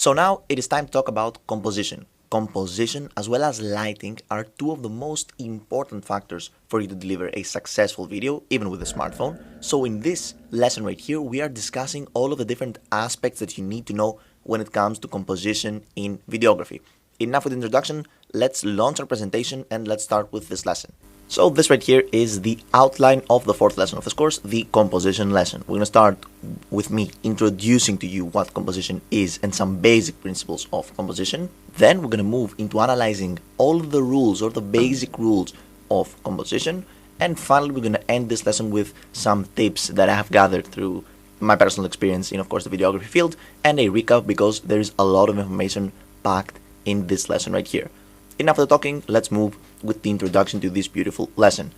So now it is time to talk about composition. Composition as well as lighting are two of the most important factors for you to deliver a successful video, even with a smartphone. So in this lesson right here, we are discussing all of the different aspects that you need to know when it comes to composition in videography. Enough with introduction, let's launch our presentation and let's start with this lesson. So this right here is the outline of the fourth lesson of this course, the composition lesson. We're going to start with me introducing to you what composition is and some basic principles of composition. Then we're going to move into analyzing all of the rules or the basic rules of composition. And finally, we're going to end this lesson with some tips that I have gathered through my personal experience in, of course, the videography field, and a recap because there is a lot of information packed in this lesson right here. Enough of the talking, let's move with the introduction to this beautiful lesson.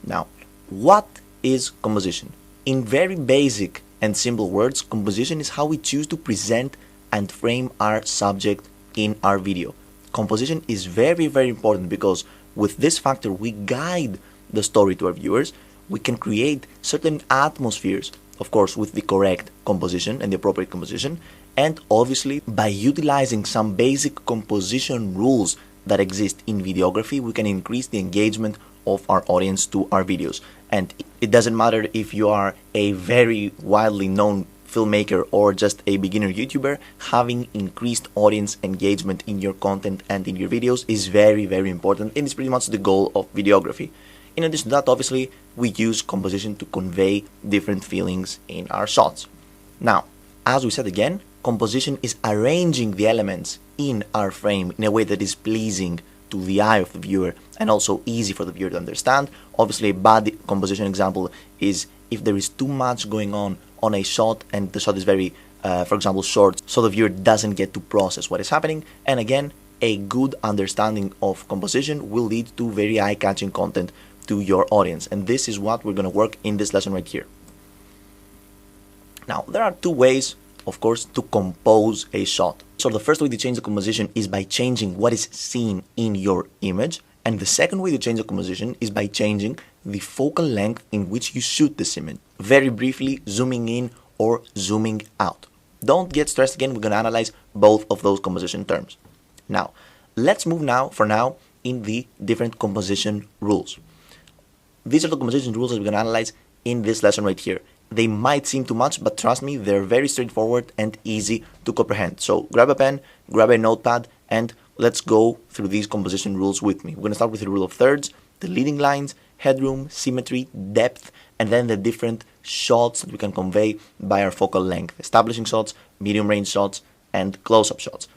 Now, what is composition? In very basic and simple words, composition is how we choose to present and frame our subject in our video. Composition is very, very important because with this factor, we guide the story to our viewers. We can create certain atmospheres, of course, with the correct composition and the appropriate composition, and obviously by utilizing some basic composition rules that exist in videography, we can increase the engagement of our audience to our videos. And it doesn't matter if you are a very widely known filmmaker or just a beginner YouTuber, having increased audience engagement in your content and in your videos is very, very important, and it's pretty much the goal of videography. In addition to that, obviously, we use composition to convey different feelings in our shots. Now, as we said again, composition is arranging the elements in our frame in a way that is pleasing to the eye of the viewer and also easy for the viewer to understand. Obviously, a bad composition example is if there is too much going on a shot and the shot is very, for example, short, so the viewer doesn't get to process what is happening. And again, a good understanding of composition will lead to very eye-catching content to your audience. And this is what we're going to work in this lesson right here. Now, there are two ways, of course, to compose a shot. So the first way to change the composition is by changing what is seen in your image. And the second way to change the composition is by changing the focal length in which you shoot this image. Very briefly, zooming in or zooming out. Don't get stressed again, we're going to analyze both of those composition terms. Now, let's move for now in the different composition rules. These are the composition rules that we're going to analyze in this lesson right here. They might seem too much, but trust me, they're very straightforward and easy to comprehend. So grab a pen, grab a notepad, and let's go through these composition rules with me. We're going to start with the rule of thirds, the leading lines, headroom, symmetry, depth, and then the different shots that we can convey by our focal length. Establishing shots, medium range shots, and close-up shots.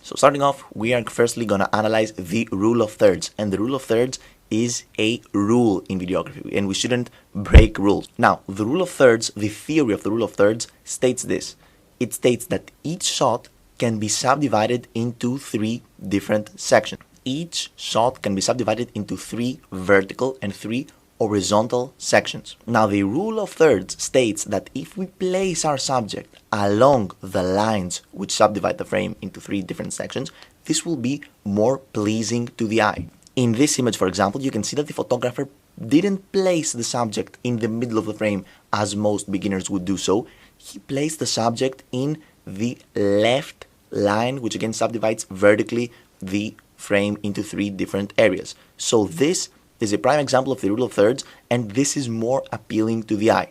So starting off, we are firstly going to analyze the rule of thirds. And the rule of thirds is a rule in videography, and we shouldn't break rules. Now, the rule of thirds, the theory of the rule of thirds states this. It states that each shot can be subdivided into three different sections. Each shot can be subdivided into three vertical and three horizontal sections. Now, the rule of thirds states that if we place our subject along the lines which subdivide the frame into three different sections, this will be more pleasing to the eye. In this image, for example, you can see that the photographer didn't place the subject in the middle of the frame as most beginners would do so. He placed the subject in the left line, which again subdivides vertically the frame into three different areas. So this is a prime example of the rule of thirds, and this is more appealing to the eye.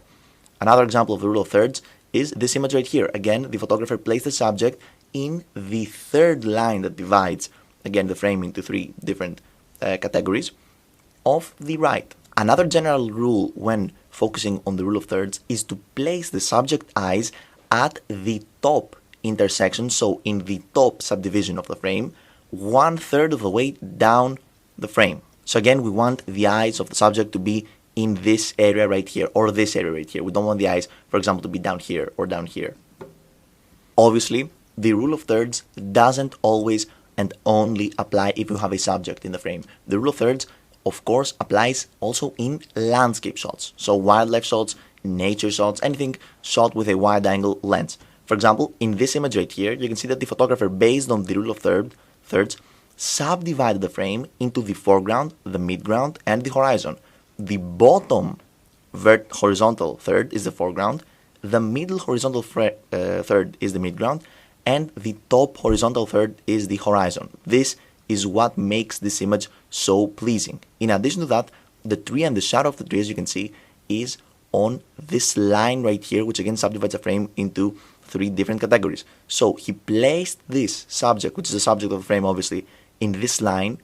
Another example of the rule of thirds is this image right here. Again, the photographer placed the subject in the third line that divides, again, the frame into three different categories of the right. Another general rule when focusing on the rule of thirds is to place the subject eyes at the top intersection, so in the top subdivision of the frame, 1/3 of the way down the frame. So again, we want the eyes of the subject to be in this area right here or this area right here. We don't want the eyes, for example, to be down here or down here. Obviously, the rule of thirds doesn't always and only apply if you have a subject in the frame. The rule of thirds, of course, applies also in landscape shots. So wildlife shots, nature shots, anything shot with a wide angle lens. For example, in this image right here, you can see that the photographer, based on the rule of thirds, subdivided the frame into the foreground, the midground, and the horizon. The bottom horizontal third is the foreground, the middle horizontal third is the midground, and the top horizontal third is the horizon. This is what makes this image so pleasing. In addition to that, the tree and the shadow of the tree, as you can see, is on this line right here, which again subdivides a frame into 3 different categories. So he placed this subject, which is the subject of the frame obviously, in this line,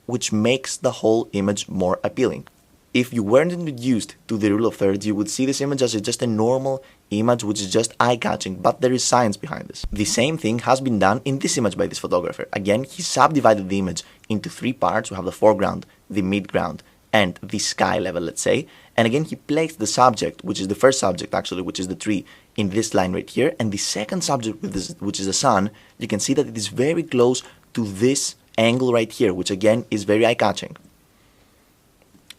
which makes the whole image more appealing. If you weren't introduced to the rule of thirds, you would see this image as just a normal image which is just eye-catching, but there is science behind this. The same thing has been done in this image by this photographer. Again, he subdivided the image into 3 parts. We have the foreground, the midground, and the sky level, let's say. And again, he placed the subject, which is the first subject actually, which is the tree, in this line right here. And the second subject, which is the sun, you can see that it is very close to this angle right here, which again is very eye-catching.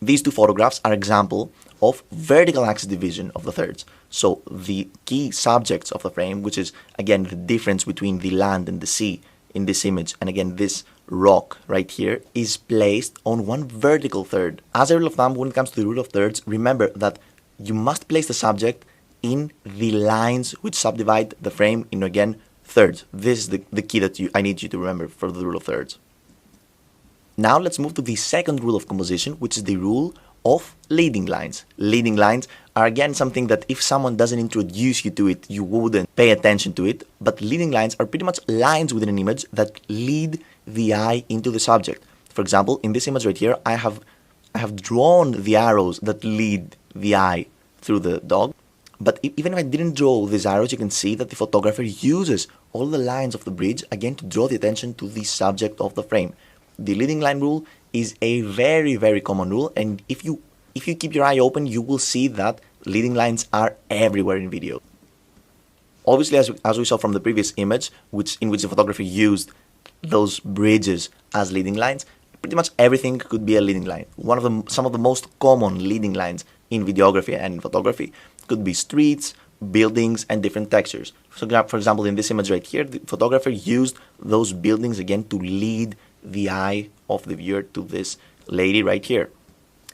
These 2 photographs are example of vertical axis division of the thirds. So the key subjects of the frame, which is again the difference between the land and the sea in this image, and again this rock right here, is placed on one vertical third. As a rule of thumb, when it comes to the rule of thirds, remember that you must place the subject in the lines which subdivide the frame in, again, thirds. This is the key that I need you to remember for the rule of thirds. Now let's move to the second rule of composition, which is the rule of leading lines. Leading lines are again something that if someone doesn't introduce you to it, you wouldn't pay attention to it. But leading lines are pretty much lines within an image that lead the eye into the subject. For example, in this image right here, I have drawn the arrows that lead the eye through the dog. But even if I didn't draw these arrows, you can see that the photographer uses all the lines of the bridge again to draw the attention to the subject of the frame. The leading line rule is a very, very common rule, and if you keep your eye open, you will see that leading lines are everywhere in video. Obviously, as we saw from the previous image, in which the photographer used those bridges as leading lines, pretty much everything could be a leading line. Some of the most common leading lines in videography and in photography could be streets, buildings, and different textures. So, for example, in this image right here, the photographer used those buildings again to lead the eye of the viewer to this lady right here.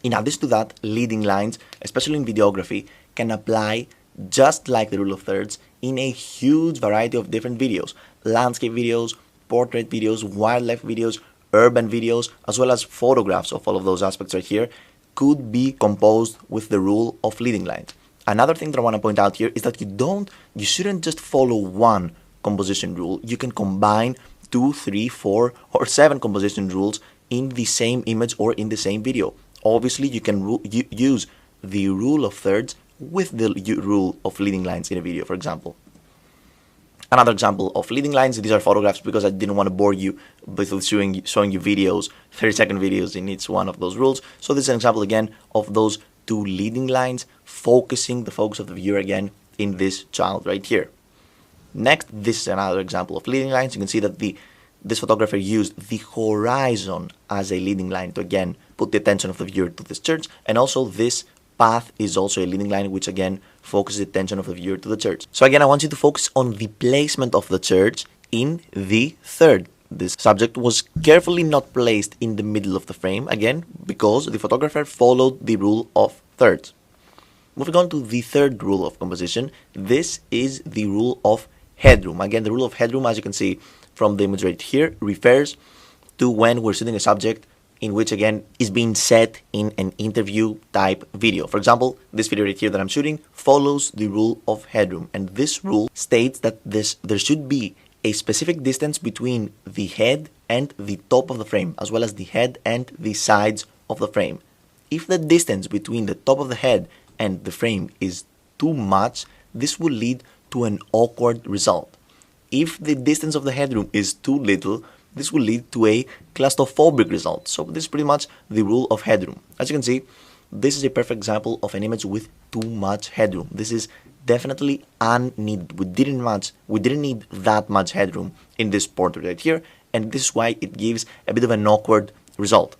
In addition to that, leading lines, especially in videography, can apply just like the rule of thirds in a huge variety of different videos. Landscape videos, portrait videos, wildlife videos, urban videos, as well as photographs of all of those aspects right here could be composed with the rule of leading lines. Another thing that I want to point out here is that you shouldn't just follow one composition rule. You can combine 2, 3, 4, or 7 composition rules in the same image or in the same video. Obviously, you can use the rule of thirds with the rule of leading lines in a video, for example. Another example of leading lines, these are photographs because I didn't want to bore you with showing you videos, 30-second videos in each one of those rules. So this is an example again of those 2 leading lines, focusing the focus of the viewer again in this child right here. Next, this is another example of leading lines. You can see that this photographer used the horizon as a leading line to again put the attention of the viewer to this church, and also this path is also a leading line which again focuses the attention of the viewer to the church. So again, I want you to focus on the placement of the church in the third. This subject was carefully not placed in the middle of the frame, again because the photographer followed the rule of thirds. Moving on to the third rule of composition, this is the rule of headroom. Again, the rule of headroom, as you can see from the image right here, refers to when we're shooting a subject in which again is being set in an interview type video. For example, this video right here that I'm shooting follows the rule of headroom, and this rule states that there should be a specific distance between the head and the top of the frame, as well as the head and the sides of the frame. If the distance between the top of the head and the frame is too much, this will lead to an awkward result. If the distance of the headroom is too little, this will lead to a claustrophobic result. So this is pretty much the rule of headroom. As you can see, this is a perfect example of an image with too much headroom. This is definitely unneeded. We didn't need that much headroom in this portrait right here, and this is why it gives a bit of an awkward result.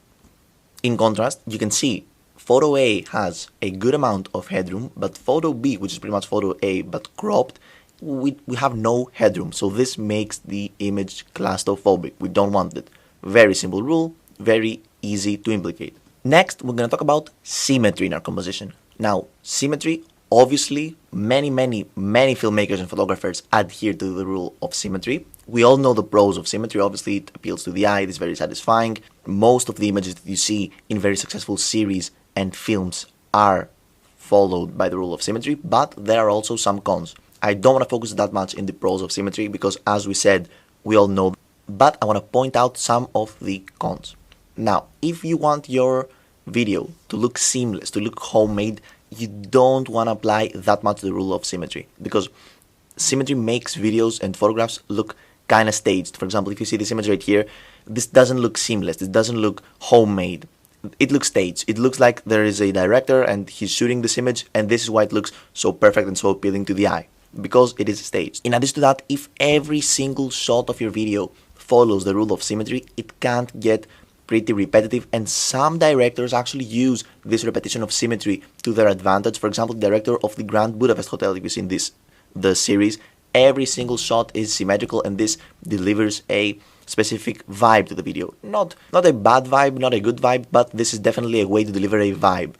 In contrast, you can see photo A has a good amount of headroom, but photo B, which is pretty much photo A but cropped, we have no headroom. So this makes the image claustrophobic. We don't want it. Very simple rule, very easy to implicate. Next, we're going to talk about symmetry in our composition. Now, symmetry Obviously, many filmmakers and photographers adhere to the rule of symmetry. We all know the pros of symmetry. Obviously, it appeals to the eye, it is very satisfying. Most of the images that you see in very successful series and films are followed by the rule of symmetry, but there are also some cons. I don't want to focus that much in the pros of symmetry because, as we said, we all know, but I want to point out some of the cons. Now, if you want your video to look seamless, to look homemade, you don't want to apply that much the rule of symmetry, because symmetry makes videos and photographs look kind of staged. For example, if you see this image right here, this doesn't look seamless, this doesn't look homemade. It looks staged. It looks like there is a director and he's shooting this image, and this is why it looks so perfect and so appealing to the eye, because it is staged. In addition to that, if every single shot of your video follows the rule of symmetry, it can't get pretty repetitive, and some directors actually use this repetition of symmetry to their advantage. For example, the director of the Grand Budapest Hotel, if you've seen the series, every single shot is symmetrical, and this delivers a specific vibe to the video. Not a bad vibe, not a good vibe, but this is definitely a way to deliver a vibe.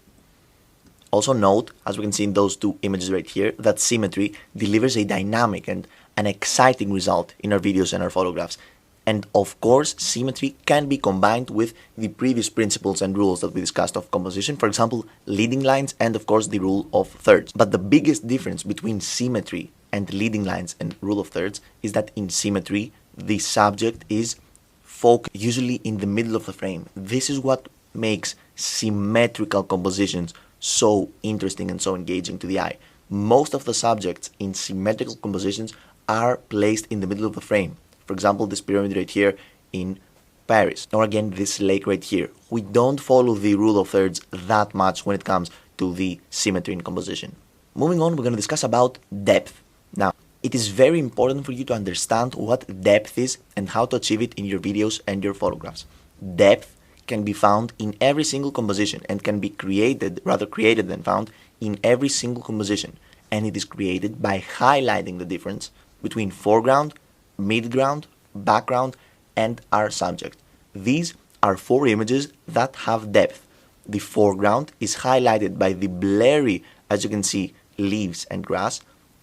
Also note, as we can see in those two images right here, that symmetry delivers a dynamic and an exciting result in our videos and our photographs. And of course, symmetry can be combined with the previous principles and rules that we discussed of composition, for example, leading lines and of course the rule of thirds. But the biggest difference between symmetry and leading lines and rule of thirds is that in symmetry, the subject is focused usually in the middle of the frame. This is what makes symmetrical compositions so interesting and so engaging to the eye. Most of the subjects in symmetrical compositions are placed in the middle of the frame. For example, this pyramid right here in Paris, or again this lake right here. We don't follow the rule of thirds that much when it comes to the symmetry in composition. Moving on, we're going to discuss about depth. Now, it is very important for you to understand what depth is and how to achieve it in your videos and your photographs. Depth can be found in every single composition and can be created than found in every single composition. And it is created by highlighting the difference between foreground, midground, background, and our subject. These are four images that have depth. The foreground is highlighted by the blurry, as you can see, leaves and grass.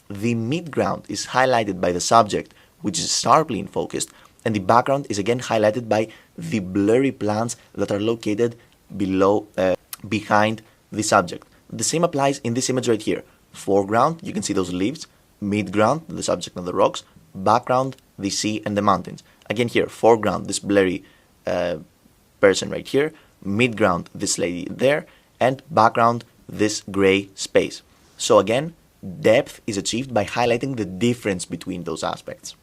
The midground is highlighted by the subject, which is sharply in focus, and the background is again highlighted by the blurry plants that are located behind the subject. The same applies in this image right here. Foreground, you can see those leaves. Midground, the subject and the rocks. Background, the sea and the mountains. Again here, foreground, this blurry person right here. Midground, this lady there. And background, this gray space. So again, depth is achieved by highlighting the difference between those aspects.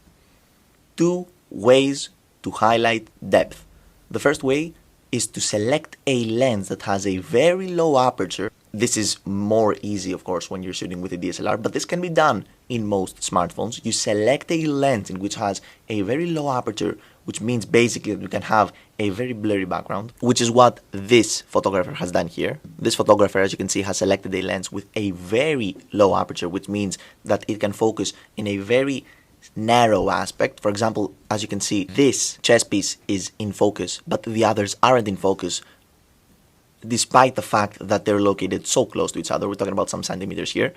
Two ways to highlight depth. The first way is to select a lens that has a very low aperture. This is more easy, of course, when you're shooting with a DSLR, but this can be done in most smartphones. You select a lens in which has a very low aperture, which means basically that you can have a very blurry background, which is what this photographer has done here. This photographer, as you can see, has selected a lens with a very low aperture, which means that it can focus in a very narrow aspect. For example, as you can see, this chess piece is in focus, but the others aren't in focus, despite the fact that they're located so close to each other. We're talking about some centimeters here.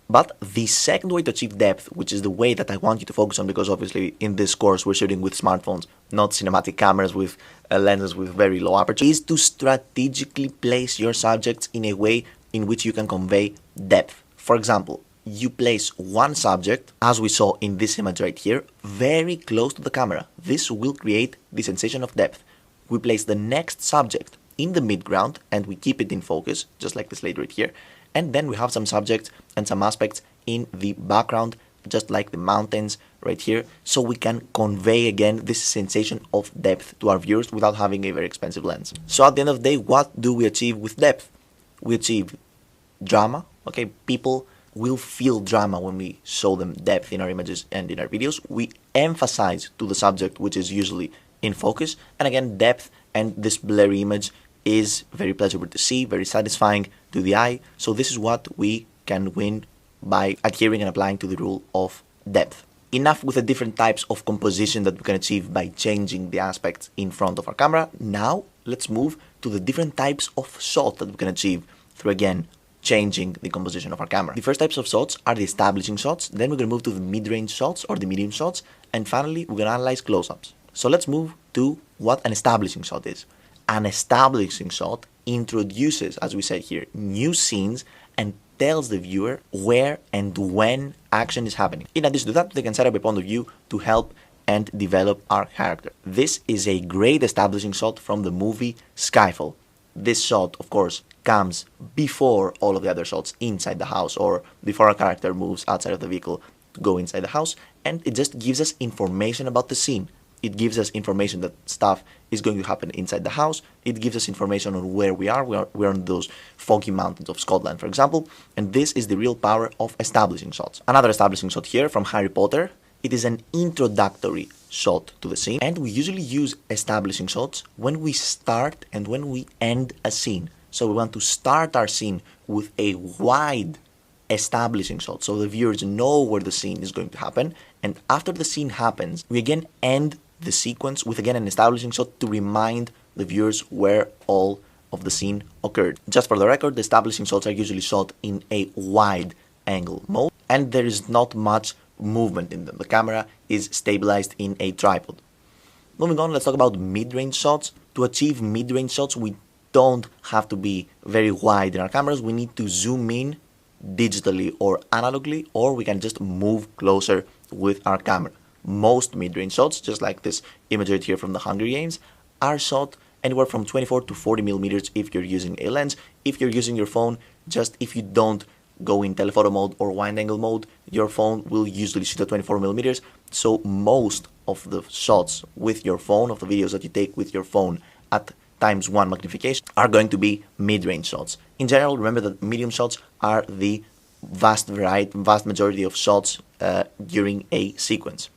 But the second way to achieve depth, which is the way that I want you to focus on, because obviously in this course we're shooting with smartphones, not cinematic cameras with lenses with very low aperture, is to strategically place your subjects in a way in which you can convey depth. For example, you place one subject, as we saw in this image right here, very close to the camera. This will create the sensation of depth. We place the next subject in the midground and we keep it in focus, just like this lady right here. And then we have some subjects and some aspects in the background, just like the mountains right here. So we can convey again this sensation of depth to our viewers without having a very expensive lens. So at the end of the day, what do we achieve with depth? We achieve drama. Okay, people will feel drama when we show them depth in our images and in our videos. We emphasize to the subject, which is usually in focus. And again, depth and this blurry image is very pleasurable to see, very satisfying to the eye. So this is what we can win by adhering and applying to the rule of depth. Enough with the different types of composition that we can achieve by changing the aspects in front of our camera. Now let's move to the different types of shot that we can achieve through, again, changing the composition of our camera. The first types of shots are the establishing shots, then we're going to move to the mid-range shots or the medium shots, and finally we're going to analyze close-ups. So let's move to what an establishing shot is. An establishing shot introduces, as we said here, new scenes and tells the viewer where and when action is happening. In addition to that, they can set up a point of view to help and develop our character. This is a great establishing shot from the movie Skyfall. This shot, of course, comes before all of the other shots inside the house or before our character moves outside of the vehicle to go inside the house, and it just gives us information about the scene. It gives us information that stuff is going to happen inside the house. It gives us information on where we are. We're on those foggy mountains of Scotland, for example, and this is the real power of establishing shots. Another establishing shot here from Harry Potter. It is an introductory shot to the scene, and we usually use establishing shots when we start and when we end a scene. So we want to start our scene with a wide establishing shot so the viewers know where the scene is going to happen, and after the scene happens, we again end the sequence with again an establishing shot to remind the viewers where all of the scene occurred. Just for the record, the establishing shots are usually shot in a wide angle mode, and there is not much movement in them. The camera is stabilized in a tripod. Moving on, let's talk about mid-range shots. To achieve mid-range shots, we don't have to be very wide in our cameras. We need to zoom in digitally or analogically, or we can just move closer with our camera. Most mid-range shots, just like this image right here from the Hunger Games, are shot anywhere from 24 to 40 millimeters if you're using a lens. If you're using your phone, just if you don't go in telephoto mode or wide angle mode, your phone will usually shoot at 24 millimeters. So most of the shots with your phone, of the videos that you take with your phone at ×1 magnification, are going to be mid-range shots. In general, remember that medium shots are the vast majority of shots during a sequence.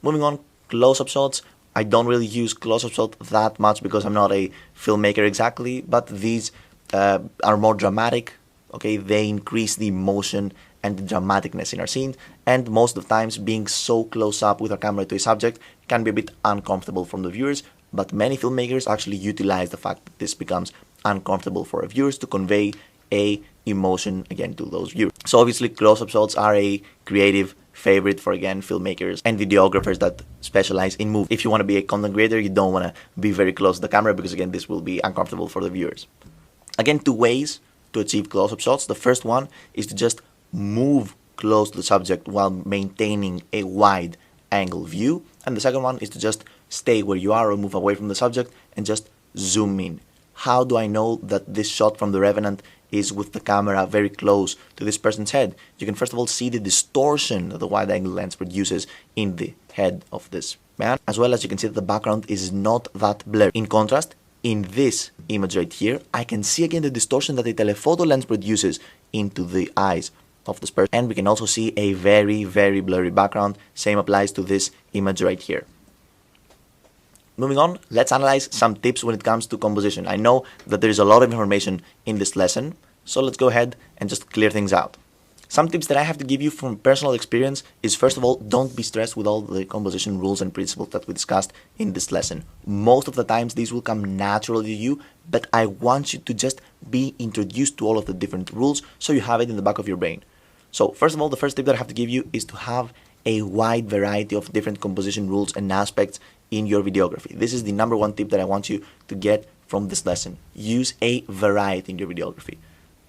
Moving on, close-up shots. I don't really use close-up shots that much because I'm not a filmmaker exactly, but these are more dramatic. Okay, they increase the emotion and the dramaticness in our scene, and most of the times being so close up with our camera to a subject can be a bit uncomfortable from the viewers, but many filmmakers actually utilize the fact that this becomes uncomfortable for our viewers to convey a emotion again to those viewers. So obviously close-up shots are a creative favorite for, again, filmmakers and videographers that specialize in movies. If you want to be a content creator, you don't want to be very close to the camera because, again, this will be uncomfortable for the viewers. Again, two ways to achieve close-up shots. The first one is to just move close to the subject while maintaining a wide angle view, and the second one is to just stay where you are or move away from the subject and just zoom in. How do I know that this shot from The Revenant is with the camera very close to this person's head? You can first of all see the distortion that the wide angle lens produces in the head of this man, as well as you can see that the background is not that blurry. In contrast, in this image right here, I can see again the distortion that the telephoto lens produces into the eyes of this person, and we can also see a very, very blurry background. Same applies to this image right here. Moving on, let's analyze some tips when it comes to composition. I know that there is a lot of information in this lesson, so let's go ahead and just clear things out. Some tips that I have to give you from personal experience is, first of all, don't be stressed with all the composition rules and principles that we discussed in this lesson. Most of the times these will come naturally to you, but I want you to just be introduced to all of the different rules so you have it in the back of your brain. So first of all, the first tip that I have to give you is to have a wide variety of different composition rules and aspects in your videography. This is the number one tip that I want you to get from this lesson. Use a variety in your videography.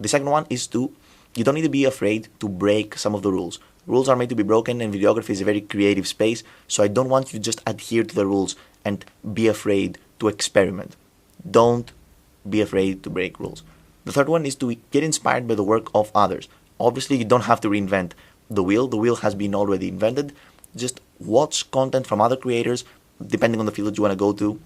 The second one is you don't need to be afraid to break some of the rules. Rules are made to be broken, and videography is a very creative space, so I don't want you to just adhere to the rules and be afraid to experiment. Don't be afraid to break rules. The third one is to get inspired by the work of others. Obviously, you don't have to reinvent the wheel. The wheel has been already invented. Just watch content from other creators, depending on the field that you want to go to.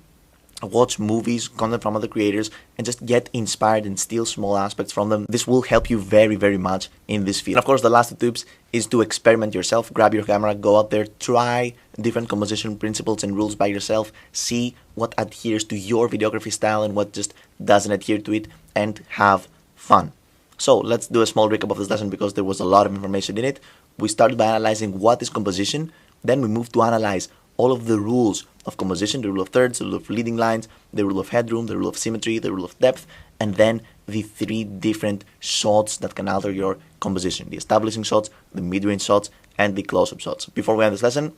Watch movies, content from other creators, and just get inspired and steal small aspects from them. This will help you very, very much in this field. And of course, the last two tips is to experiment yourself. Grab your camera, go out there, try different composition principles and rules by yourself. See what adheres to your videography style and what just doesn't adhere to it, and have fun. So let's do a small recap of this lesson because there was a lot of information in it. We started by analyzing what is composition. Then we moved to analyze all of the rules of composition, the rule of thirds, the rule of leading lines, the rule of headroom, the rule of symmetry, the rule of depth, and then the three different shots that can alter your composition: the establishing shots, the mid-range shots, and the close-up shots. Before we end this lesson,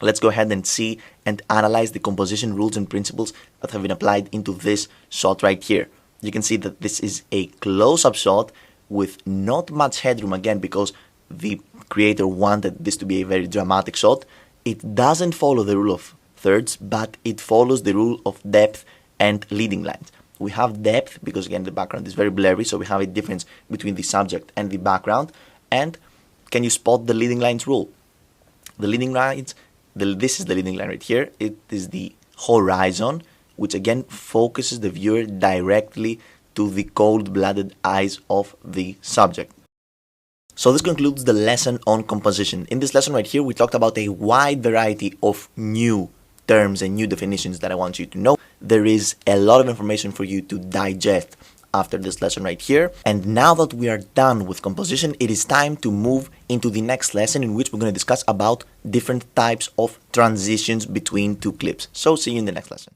let's go ahead and see and analyze the composition rules and principles that have been applied into this shot right here. You can see that this is a close-up shot with not much headroom, again, because the creator wanted this to be a very dramatic shot. It doesn't follow the rule of thirds, but it follows the rule of depth and leading lines. We have depth because, again, the background is very blurry, so we have a difference between the subject and the background. And can you spot the leading lines rule? The leading lines, this is the leading line right here. It is the horizon, which again focuses the viewer directly to the cold-blooded eyes of the subject. So this concludes the lesson on composition. In this lesson right here, we talked about a wide variety of new terms and new definitions that I want you to know. There is a lot of information for you to digest after this lesson right here. And now that we are done with composition, it is time to move into the next lesson, in which we're going to discuss about different types of transitions between two clips. So see you in the next lesson.